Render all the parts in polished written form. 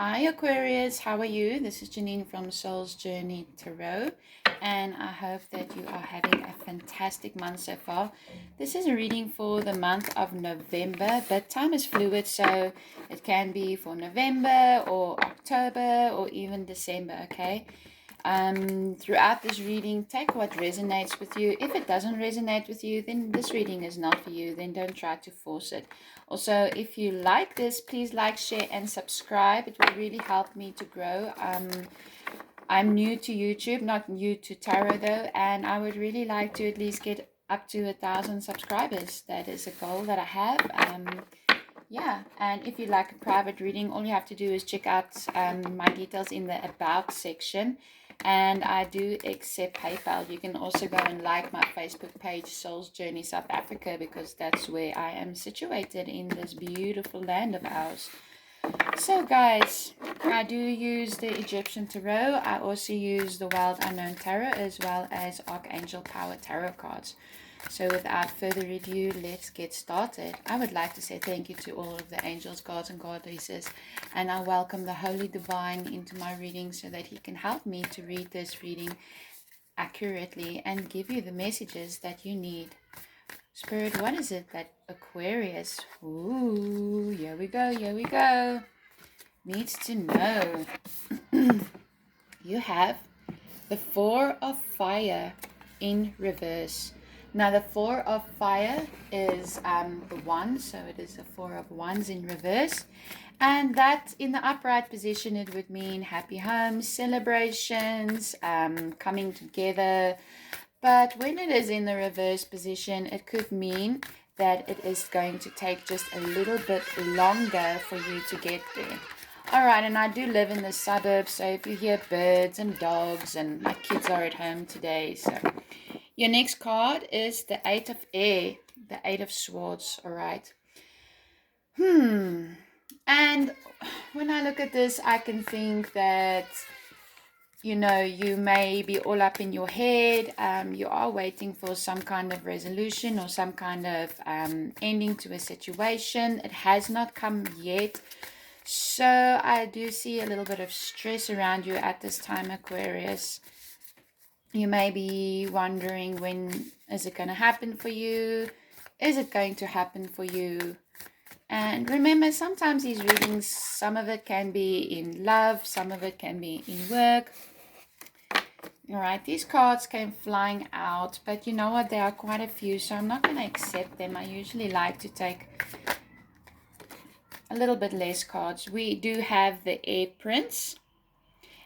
Hi Aquarius, how are you? This is Janine from Soul's Journey Tarot, and I hope that you are having a fantastic month so far. This is a reading for the month of November, but time is fluid, so it can be for November or October or even December, okay? Throughout this reading, take what resonates with you. If it doesn't resonate with you, then this reading is not for you. Then don't try to force it. Also, if you like this, please like, share, and subscribe. It will really help me to grow. I'm new to YouTube, not new to tarot though, and I would really like to at least get up to 1,000 subscribers. That is a goal that I have. Yeah, and if you like a private reading, all you have to do is check out my details in the About section. And I do accept PayPal. You can also go and like my Facebook page, Soul's Journey South Africa, because that's where I am situated in this beautiful land of ours. So guys, I do use the Egyptian Tarot. I also use the Wild Unknown Tarot as well as Archangel Power Tarot cards. So without further ado, let's get started. I would like to say thank you to all of the angels, gods, and goddesses, and I welcome the Holy Divine into my reading so that he can help me to read this reading accurately and give you the messages that you need. Spirit, what is it that Aquarius, ooh, here we go, needs to know? You have the Four of Fire in reverse. Now the Four of Fire is the one, so it is the Four of Wands in reverse. And that in the upright position, it would mean happy homes, celebrations, coming together. But when it is in the reverse position, it could mean that it is going to take just a little bit longer for you to get there. Alright, and I do live in the suburbs, so if you hear birds and dogs, and my kids are at home today, so... Your next card is the Eight of Air, the Eight of Swords, alright. And when I look at this, I can think that, you know, you may be all up in your head. You are waiting for some kind of resolution or some kind of ending to a situation. It has not come yet. So I do see a little bit of stress around you at this time, Aquarius. You may be wondering, when is it going to happen for you? Is it going to happen for you? And remember, sometimes these readings, some of it can be in love, some of it can be in work. Alright, these cards came flying out, but you know what, there are quite a few, so I'm not going to accept them. I usually like to take a little bit less cards. We do have the Air Prince.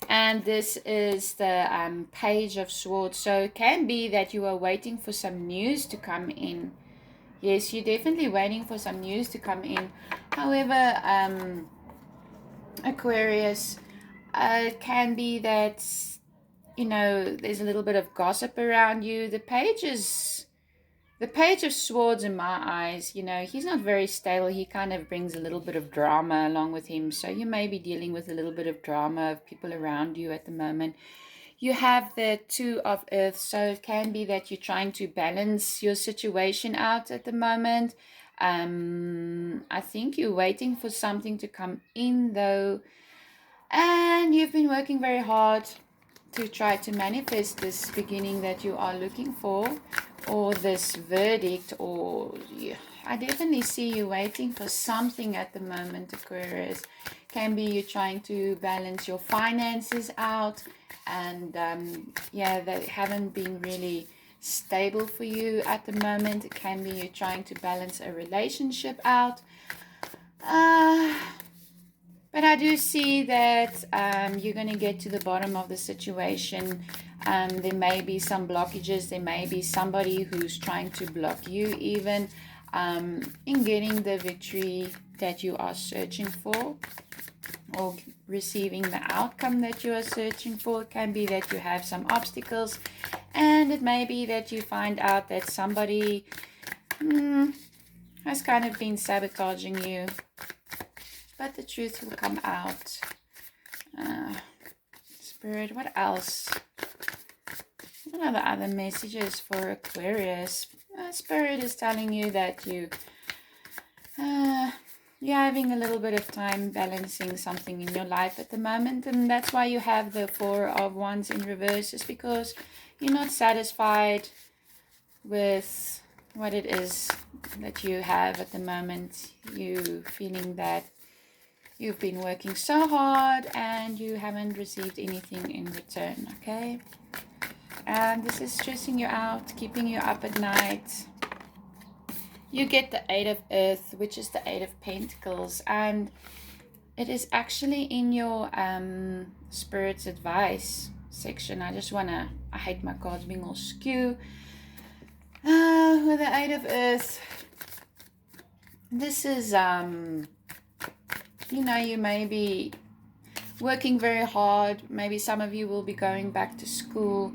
And this is the Page of Swords. So it can be that you are waiting for some news to come in. Yes, you're definitely waiting for some news to come in. However, Aquarius, it can be that, you know, there's a little bit of gossip around you. The Page of Swords, in my eyes, you know, he's not very stable. He kind of brings a little bit of drama along with him. So you may be dealing with a little bit of drama of people around you at the moment. You have the Two of Earth. So it can be that you're trying to balance your situation out at the moment. I think you're waiting for something to come in though. And you've been working very hard to try to manifest this beginning that you are looking for, or this verdict, or yeah, I definitely see you waiting for something at the moment, Aquarius. Can be you're trying to balance your finances out, and yeah, they haven't been really stable for you at the moment. It can be you're trying to balance a relationship out. But I do see that you're going to get to the bottom of the situation. There may be some blockages. There may be somebody who's trying to block you even in getting the victory that you are searching for, or receiving the outcome that you are searching for. It can be that you have some obstacles, and it may be that you find out that somebody has kind of been sabotaging you. But the truth will come out. Spirit, what else? What are the other messages for Aquarius? Spirit is telling you that you're having a little bit of time balancing something in your life at the moment, and that's why you have the Four of Wands in reverse, is because you're not satisfied with what it is that you have at the moment. You feeling that you've been working so hard and you haven't received anything in return, okay? And this is stressing you out, keeping you up at night. You get the Eight of Earth, which is the Eight of Pentacles, and it is actually in your Spirit's Advice section. I hate my cards being all skew. With the Eight of Earth, this is, you know, you may be working very hard. Maybe some of you will be going back to school.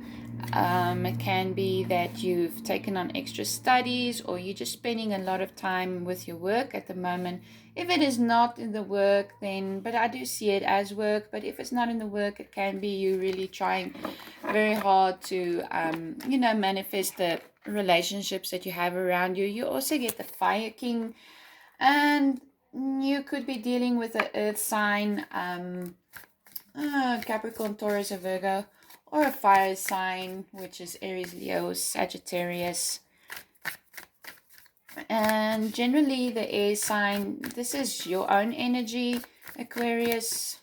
It can be that you've taken on extra studies, or you're just spending a lot of time with your work at the moment. If it is not in the work, then, but I do see it as work, but if it's not in the work, it can be you really trying very hard to, you know, manifest the relationships that you have around you. You also get the Fire King, and you could be dealing with an earth sign, Capricorn, Taurus, or Virgo, or a fire sign, which is Aries, Leo, Sagittarius. And generally the air sign, this is your own energy, Aquarius,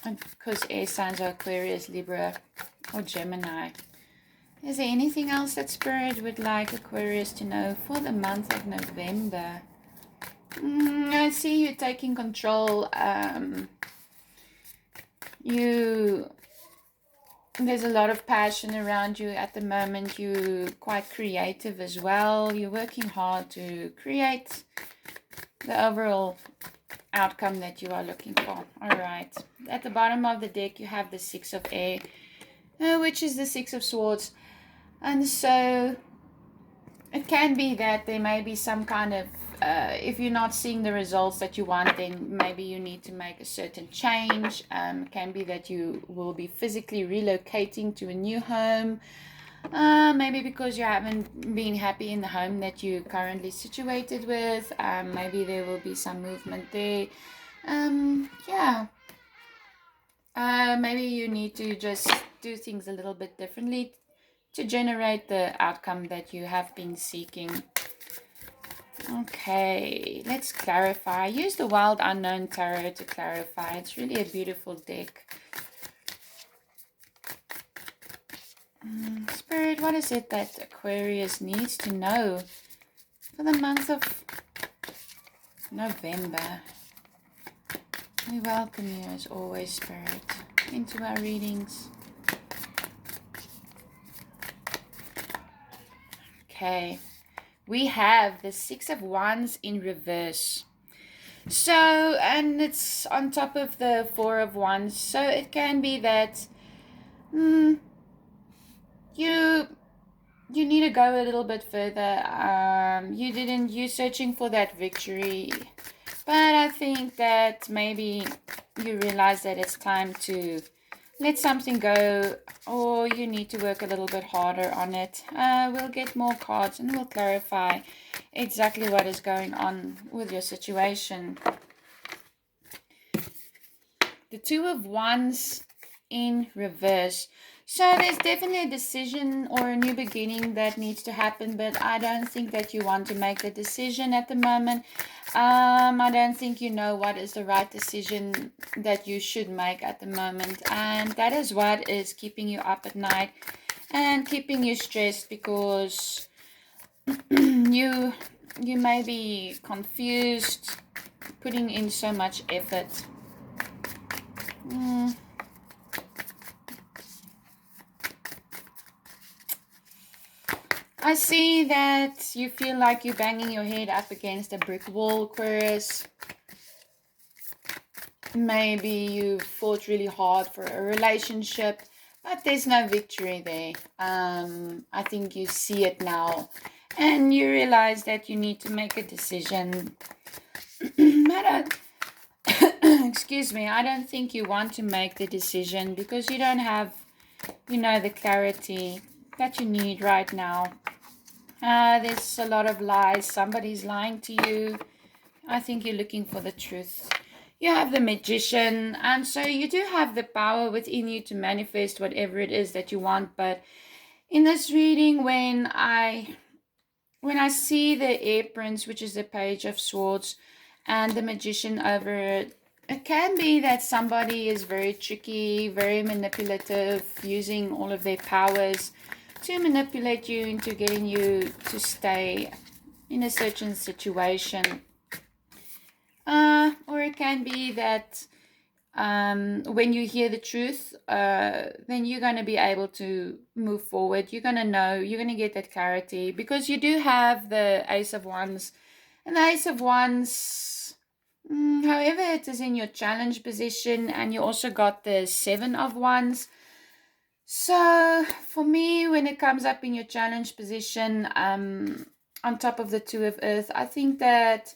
because air signs are Aquarius, Libra, or Gemini. Is there anything else that Spirit would like Aquarius to know for the month of November? I see you taking control. There's a lot of passion around you at the moment. You're quite creative as well. You're working hard to create the overall outcome that you are looking for. All right. At the bottom of the deck, you have the Six of Air, which is the Six of Swords. And so it can be that there may be some kind of, if you're not seeing the results that you want, then maybe you need to make a certain change. It can be that you will be physically relocating to a new home. Maybe because you haven't been happy in the home that you're currently situated with. Maybe there will be some movement there. Yeah. Maybe you need to just do things a little bit differently to generate the outcome that you have been seeking. Okay, let's clarify. Use the Wild Unknown Tarot to clarify. It's really a beautiful deck. Spirit, what is it that Aquarius needs to know for the month of November? We welcome you as always, Spirit, into our readings. Okay, we have the Six of Wands in reverse. So, and it's on top of the Four of Wands. So it can be that you need to go a little bit further. You're searching for that victory. But I think that maybe you realize that it's time to let something go, or you need to work a little bit harder on it. We'll get more cards and we'll clarify exactly what is going on with your situation. The Two of Wands in reverse. So there's definitely a decision or a new beginning that needs to happen, but I don't think that you want to make the decision at the moment. I don't think you know what is the right decision that you should make at the moment, and that is what is keeping you up at night and keeping you stressed, because you may be confused, putting in so much effort. I see that you feel like you're banging your head up against a brick wall, Aquarius. Maybe you fought really hard for a relationship, but there's no victory there. I think you see it now, and you realize that you need to make a decision. Excuse me, I don't think you want to make the decision because you don't have, the clarity that you need right now. There's a lot of lies. Somebody's lying to you. I think you're looking for the truth. You have the Magician, and so you do have the power within you to manifest whatever it is that you want. But in this reading, when I see the Air Prince, which is the Page of Swords, and the Magician over it, it can be that somebody is very tricky, very manipulative, using all of their powers to manipulate you into getting you to stay in a certain situation. Or it can be that when you hear the truth, then you're going to be able to move forward. You're going to know, you're going to get that clarity, because you do have the Ace of Wands. And the Ace of Wands, however, it is in your challenge position, and you also got the Seven of Wands. So for me, when it comes up in your challenge position, on top of the Two of Earth, I think that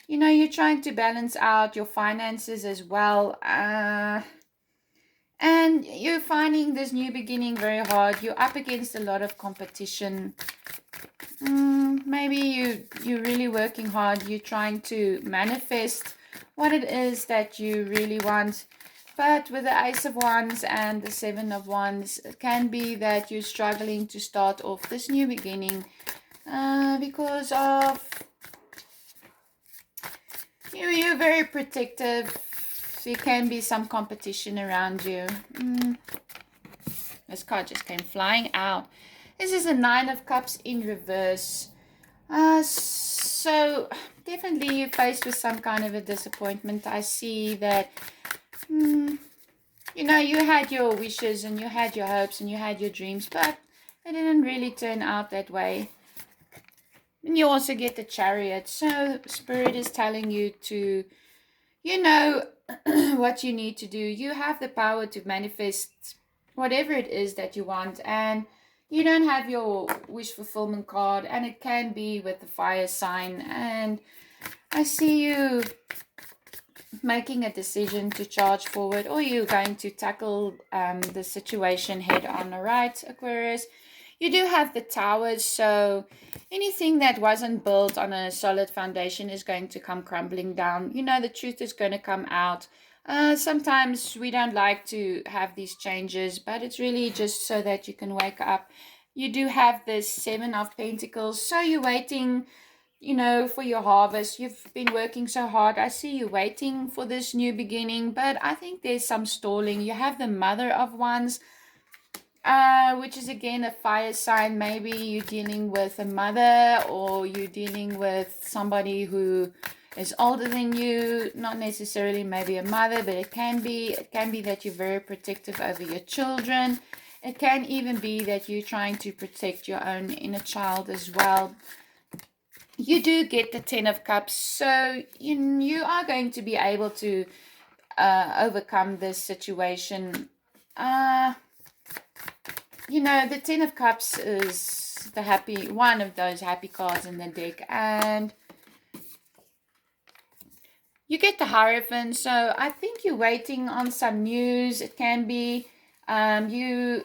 you're trying to balance out your finances as well. And you're finding this new beginning very hard. You're up against a lot of competition. Maybe you're really working hard. You're trying to manifest what it is that you really want. But with the Ace of Wands and the Seven of Wands, it can be that you're struggling to start off this new beginning because of you're very protective. There can be some competition around you. This card just came flying out. This is a Nine of Cups in reverse. So definitely you're faced with some kind of a disappointment. I see that, you had your wishes and you had your hopes and you had your dreams, but it didn't really turn out that way. And you also get the Chariot. So Spirit is telling you to, what you need to do. You have the power to manifest whatever it is that you want. And you don't have your wish fulfillment card. And it can be with the fire sign. And I see you making a decision to charge forward, or you're going to tackle the situation head on. All right, Aquarius? You do have the Towers, so anything that wasn't built on a solid foundation is going to come crumbling down. The truth is going to come out. Sometimes we don't like to have these changes, but it's really just so that you can wake up. You do have this Seven of Pentacles, so you're waiting, for your harvest. You've been working so hard. I see you waiting for this new beginning, but I think there's some stalling. You have the Mother of Wands, which is again a fire sign. Maybe you're dealing with a mother, or you're dealing with somebody who is older than you. Not necessarily maybe a mother, but it can be that you're very protective over your children. It can even be that you're trying to protect your own inner child as well. You do get the Ten of Cups, so you are going to be able to overcome this situation. The Ten of Cups is one of those happy cards in the deck, and you get the Hierophant. So I think you're waiting on some news. It can be maybe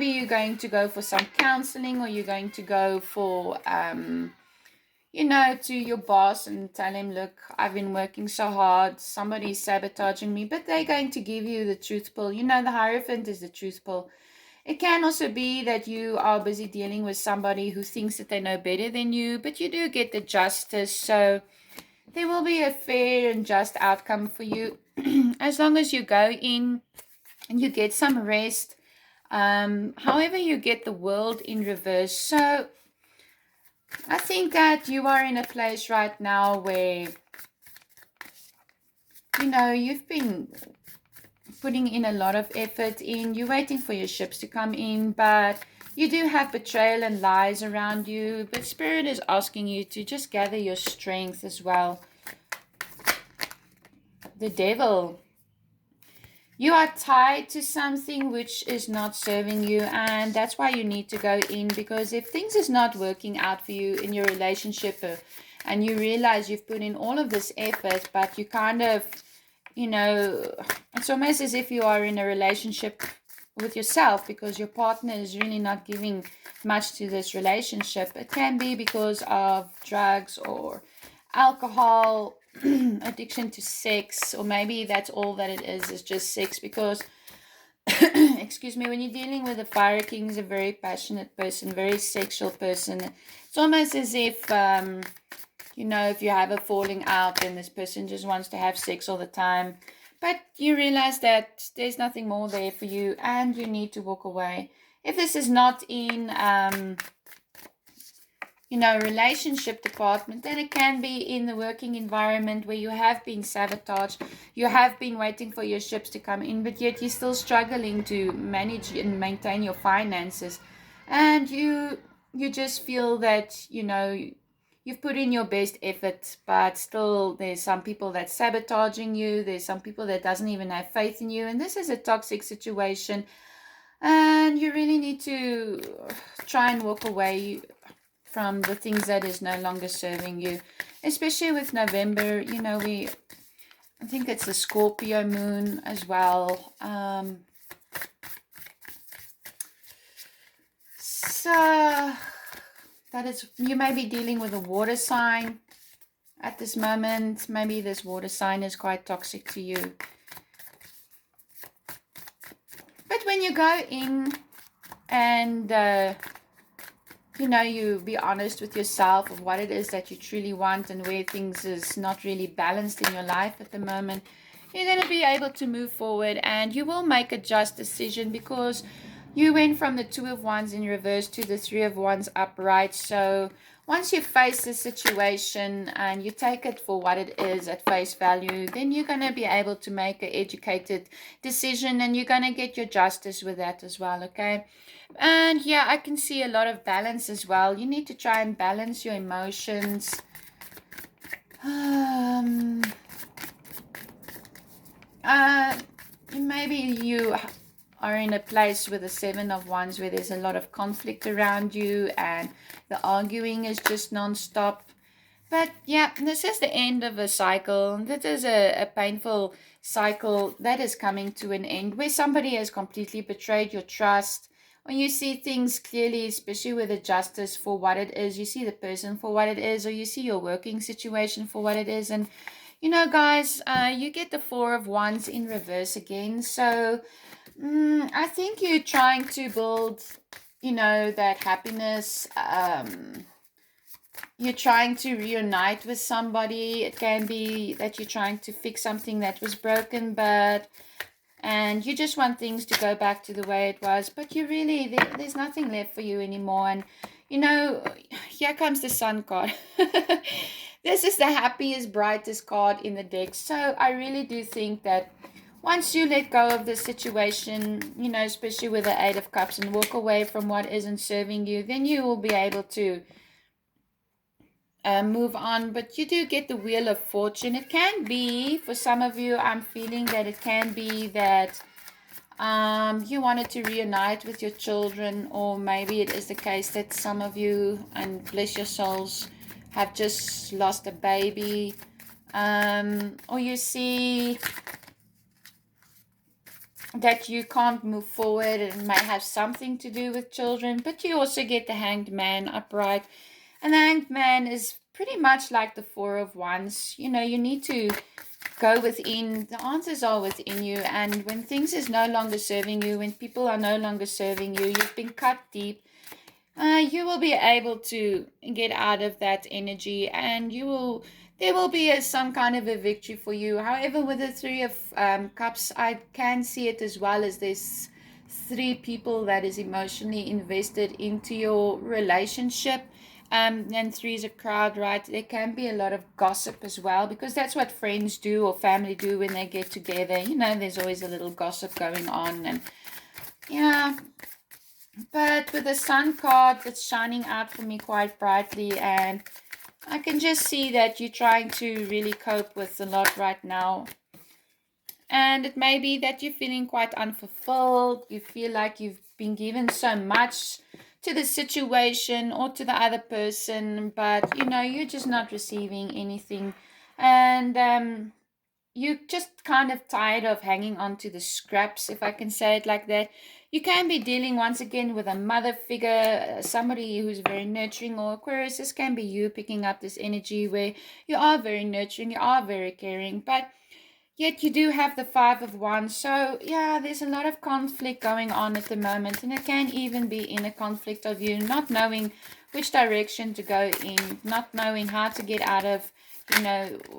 you're going to go for some counseling, or you're going to go for to your boss and tell him, look, I've been working so hard, somebody's sabotaging me, but they're going to give you the truth pill. The Hierophant is the truth pill. It can also be that you are busy dealing with somebody who thinks that they know better than you, but you do get the Justice. So there will be a fair and just outcome for you as long as you go in and you get some rest. However, you get the World in reverse. So I think that you are in a place right now where, you've been putting in a lot of effort in. You're waiting for your ships to come in, but you do have betrayal and lies around you. But Spirit is asking you to just gather your strength as well. The Devil. You are tied to something which is not serving you, and that's why you need to go in, because if things is not working out for you in your relationship, and you realize you've put in all of this effort, but you kind of, it's almost as if you are in a relationship with yourself because your partner is really not giving much to this relationship. It can be because of drugs or alcohol, addiction to sex, or maybe that's all that it is just sex. Because excuse me, when you're dealing with a fire king, is a very passionate person, very sexual person. It's almost as if if you have a falling out and this person just wants to have sex all the time, but you realize that there's nothing more there for you and you need to walk away. If this is not in relationship department, then it can be in the working environment where you have been sabotaged, you have been waiting for your ships to come in, but yet you're still struggling to manage and maintain your finances, and you just feel that you've put in your best effort, but still there's some people that's sabotaging you, there's some people that doesn't even have faith in you, and this is a toxic situation, and you really need to try and walk away from the things that is no longer serving you, especially with November. I think it's the Scorpio moon as well. So that is, you may be dealing with a water sign at this moment. Maybe this water sign is quite toxic to you. But when you go in and you be honest with yourself of what it is that you truly want and where things is not really balanced in your life at the moment, you're going to be able to move forward, and you will make a just decision, because you went from the Two of Wands in reverse to the Three of Wands upright. So once you face the situation and you take it for what it is at face value, then you're going to be able to make an educated decision, and you're going to get your justice with that as well, okay? And yeah, I can see a lot of balance as well. You need to try and balance your emotions. Maybe you are in a place with the Seven of Wands where there's a lot of conflict around you and the arguing is just non-stop. But yeah, this is the end of a cycle. This is a painful cycle that is coming to an end, where somebody has completely betrayed your trust. When you see things clearly, especially with the justice for what it is, you see the person for what it is, or you see your working situation for what it is. And guys, you get the Four of Wands in reverse again. So I think you're trying to build, that happiness. You're trying to reunite with somebody. It can be that you're trying to fix something that was broken, and you just want things to go back to the way it was, but you really, there's nothing left for you anymore. And here comes the Sun card. This is the happiest, brightest card in the deck. So I really do think that once you let go of the situation, especially with the Eight of Cups, and walk away from what isn't serving you, then you will be able to move on. But you do get the Wheel of Fortune. It can be, for some of you, I'm feeling that it can be that you wanted to reunite with your children, or maybe it is the case that some of you, and bless your souls, have just lost a baby, or you see that you can't move forward. It may have something to do with children, but you also get the Hanged Man upright. And the Hanged Man is pretty much like the Four of Wands. You need to go within. The answers are within you. And when things is no longer serving you, when people are no longer serving you, you've been cut deep, you will be able to get out of that energy, and there will be some kind of a victory for you. However, with the Three of Cups, I can see it as well as there's three people that is emotionally invested into your relationship. And three is a crowd, right? There can be a lot of gossip as well, because that's what friends do or family do when they get together. There's always a little gossip going on. And yeah, but with the Sun card, it's shining out for me quite brightly, and I can just see that you're trying to really cope with a lot right now. And it may be that you're feeling quite unfulfilled. You feel like you've been given so much to the situation or to the other person, but you're just not receiving anything. And you're just kind of tired of hanging on to the scraps, if I can say it like that. You can be dealing once again with a mother figure, somebody who's very nurturing, or Aquarius, this can be you picking up this energy where you are very nurturing, you are very caring, but yet you do have the Five of Wands. So yeah, there's a lot of conflict going on at the moment, and it can even be in a conflict of you not knowing which direction to go in, not knowing how to get out of,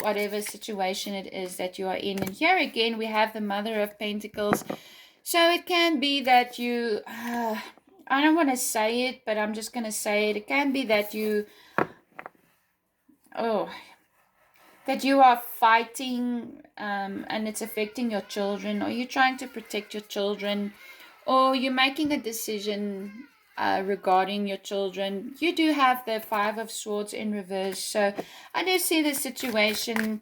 whatever situation it is that you are in. And here again, we have the Mother of Pentacles. So it can be that you, I don't want to say it, but I'm just going to say it. It can be that oh, that you are fighting, and it's affecting your children, or you're trying to protect your children, or you're making a decision regarding your children. You do have the Five of Swords in reverse. So I do see the situation,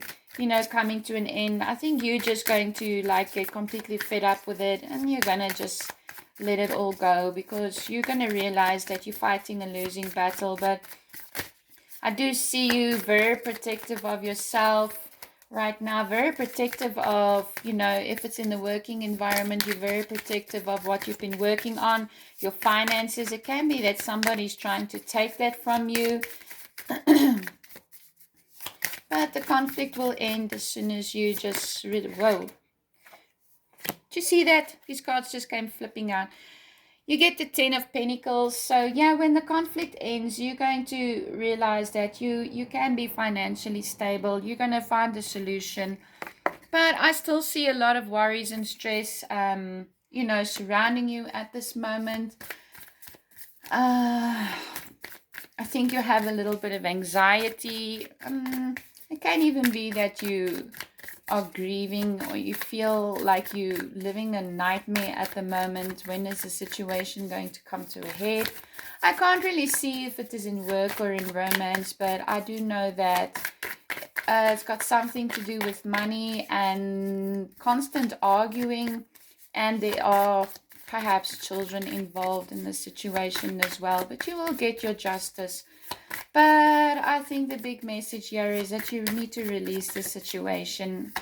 coming to an end. I think you're just going to get completely fed up with it, and you're going to just let it all go, because you're going to realize that you're fighting a losing battle. But I do see you very protective of yourself right now, very protective of, if it's in the working environment, you're very protective of what you've been working on, your finances. It can be that somebody's trying to take that from you. But the conflict will end as soon as you just whoa. Do you see that? These cards just came flipping out. You get the Ten of Pentacles. So yeah, when the conflict ends, you're going to realize that you can be financially stable. You're going to find a solution. But I still see a lot of worries and stress, surrounding you at this moment. I think you have a little bit of anxiety. It can even be that you are grieving, or you feel like you're living a nightmare at the moment. When is the situation going to come to a head? I can't really see if it is in work or in romance, but I do know that it's got something to do with money and constant arguing, and there are perhaps children involved in the situation as well, but you will get your justice. But I think the big message here is that you need to release the situation.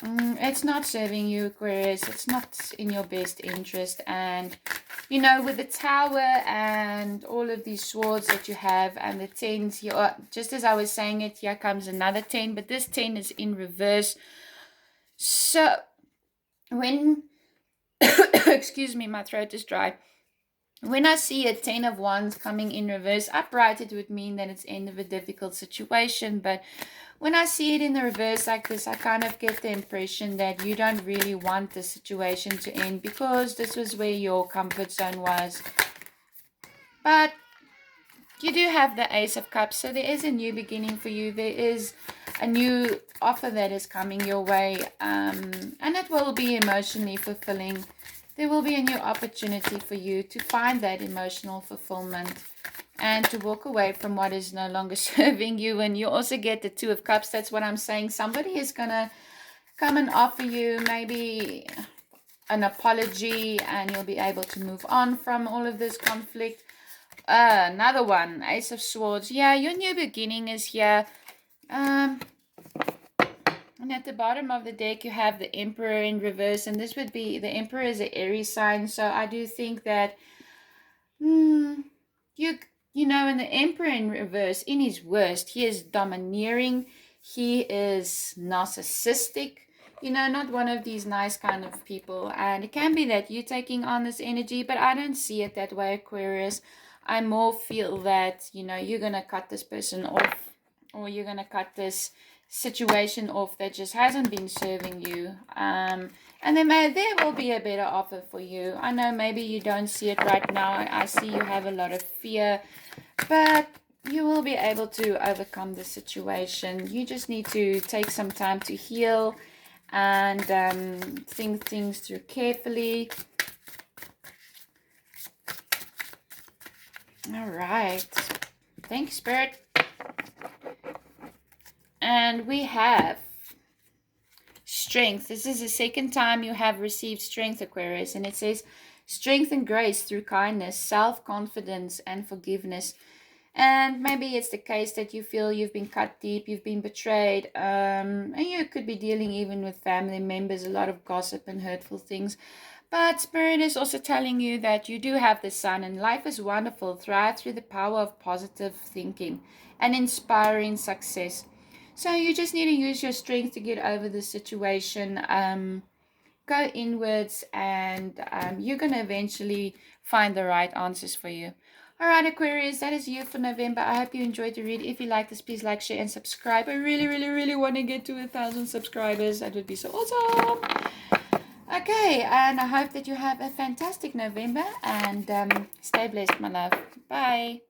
It's not serving you, Aquarius. It's not in your best interest. And, with the Tower and all of these swords that you have and the tens, just as I was saying it, here comes another 10. But this 10 is in reverse. So, when... excuse me, my throat is dry. When I see a 10 of Wands coming in reverse upright, it would mean that it's end of a difficult situation. But when I see it in the reverse like this, I kind of get the impression that you don't really want the situation to end, because this was where your comfort zone was. But you do have the Ace of Cups, so there is a new beginning for you. There is a new offer that is coming your way, and it will be emotionally fulfilling. There will be a new opportunity for you to find that emotional fulfillment and to walk away from what is no longer serving you. And you also get the Two of Cups. That's what I'm saying. Somebody is going to come and offer you maybe an apology, and you'll be able to move on from all of this conflict. Another one, Ace of Swords. Yeah, your new beginning is here. And at the bottom of the deck, you have the Emperor in reverse. And this would be, the Emperor is an Aries sign. So I do think that, and the Emperor in reverse, in his worst, he is domineering. He is narcissistic. Not one of these nice kind of people. And it can be that you're taking on this energy, but I don't see it that way, Aquarius. I more feel that, you're going to cut this person off, or you're going to cut this situation off that just hasn't been serving you, and then there will be a better offer for you. I know maybe you don't see it right now. I see you have a lot of fear, but you will be able to overcome the situation. You just need to take some time to heal and think things through carefully. All right, thanks, Spirit. And we have strength. This is the second time you have received strength, Aquarius. And it says strength and grace through kindness, self-confidence, and forgiveness. And maybe it's the case that you feel you've been cut deep, you've been betrayed, and you could be dealing even with family members, a lot of gossip and hurtful things. But Spirit is also telling you that you do have the sun and life is wonderful. Thrive through the power of positive thinking and inspiring success. So you just need to use your strength to get over the situation. Go inwards, and you're going to eventually find the right answers for you. All right, Aquarius, that is you for November. I hope you enjoyed the read. If you like this, please like, share, and subscribe. I really, really, really want to get to 1,000 subscribers. That would be so awesome. Okay, and I hope that you have a fantastic November, and stay blessed, my love. Bye.